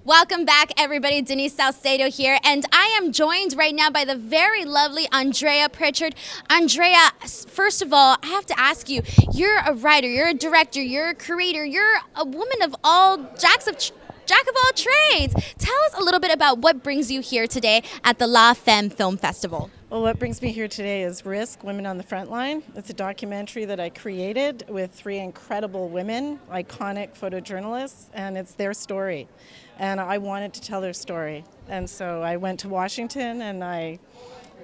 Welcome back, everybody. Denise Salcedo here, and I am joined right now by the very lovely Andrea Pritchard. Andrea, first of all, I have to ask you, you're a writer, you're a director, you're a creator, you're a woman of all, jack of all trades. Tell us a little bit about what brings you here today at the La Femme Film Festival. Well, what brings me here today is Risk, Women on the Frontline. It's a documentary that I created with three incredible women, iconic photojournalists, and it's their story. And I wanted to tell their story. And so I went to Washington and I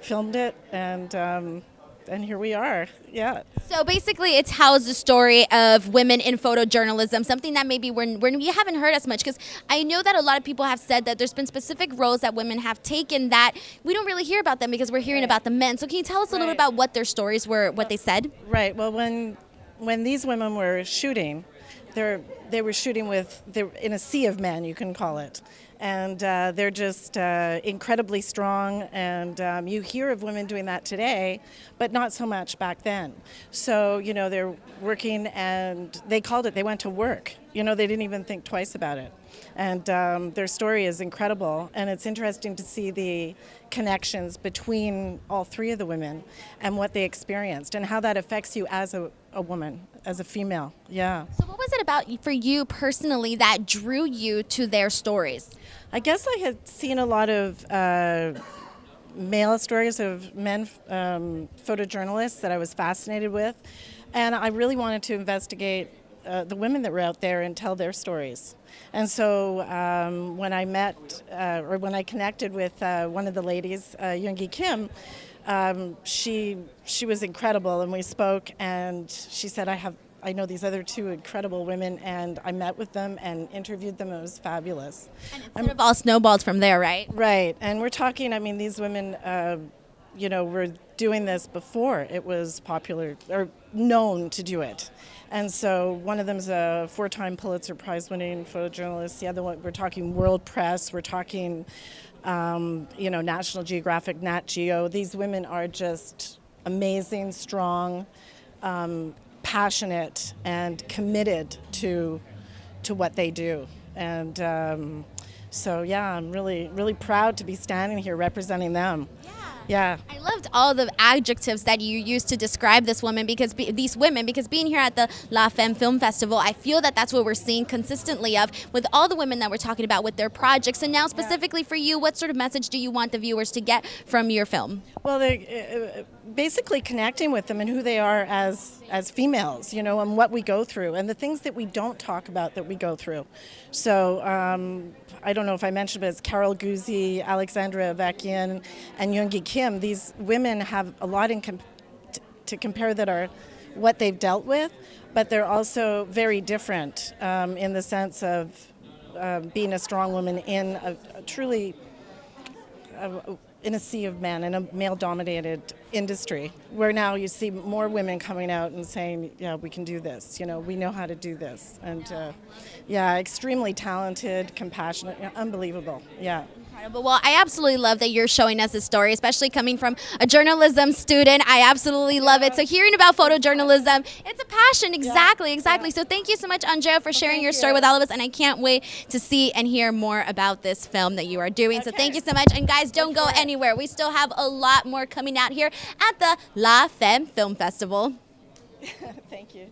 filmed it, and here we are. Yeah. So basically, it tells the story of women in photojournalism, something that maybe we haven't heard as much, because I know that a lot of people have said that there's been specific roles that women have taken that we don't really hear about them because we're hearing about the men. So can you tell us a little bit about what their stories were, what they said? Right. Well, when these women were shooting, they were shooting in a sea of men, you can call it. And they're just incredibly strong, and you hear of women doing that today, but not so much back then. So, you know, they're working, and they went to work. You know, they didn't even think twice about it. And their story is incredible, and it's interesting to see the connections between all three of the women and what they experienced and how that affects you as a woman, as a female. Yeah. So what was it about for you personally that drew you to their stories? I guess I had seen a lot of male stories of men photojournalists that I was fascinated with, and I really wanted to investigate the women that were out there and tell their stories. And so when I connected with one of the ladies, Yoongi Kim, she was incredible, and we spoke, and she said, I know these other two incredible women, and I met with them and interviewed them. It was fabulous. And it sort of all snowballed from there, right? Right. And we're talking, I mean, these women, were doing this before it was popular or known to do it. And so one of them's a 4-time Pulitzer Prize winning photojournalist. The other one, we're talking World Press, we're talking, National Geographic, Nat Geo. These women are just amazing, strong, passionate, and committed to what they do. And so, yeah, I'm really, really proud to be standing here representing them. Yeah. I loved all the adjectives that you used to describe these women, because being here at the La Femme Film Festival, I feel that that's what we're seeing consistently of with all the women that we're talking about with their projects. And now specifically for you, what sort of message do you want the viewers to get from your film? Well, they're basically connecting with them and who they are as females, you know, and what we go through and the things that we don't talk about that we go through. So I don't know if I mentioned, but it's Carol Guzzi, Alexandra Avakian, and Yoongi Kim. These women have a lot to compare that are what they've dealt with, but they're also very different in the sense of being a strong woman in a truly in a sea of men, in a male-dominated industry, where now you see more women coming out and saying, yeah, we can do this, you know, we know how to do this. And extremely talented, compassionate, unbelievable, yeah. Incredible. Well, I absolutely love that you're showing us this story, especially coming from a journalism student. I absolutely love it. So hearing about photojournalism, it's a passion. Exactly. So thank you so much, Andrea, for sharing your story with all of us. And I can't wait to see and hear more about this film that you are doing. So thank you so much. And guys, don't go anywhere. We still have a lot more coming out here at the La Femme Film Festival. Thank you.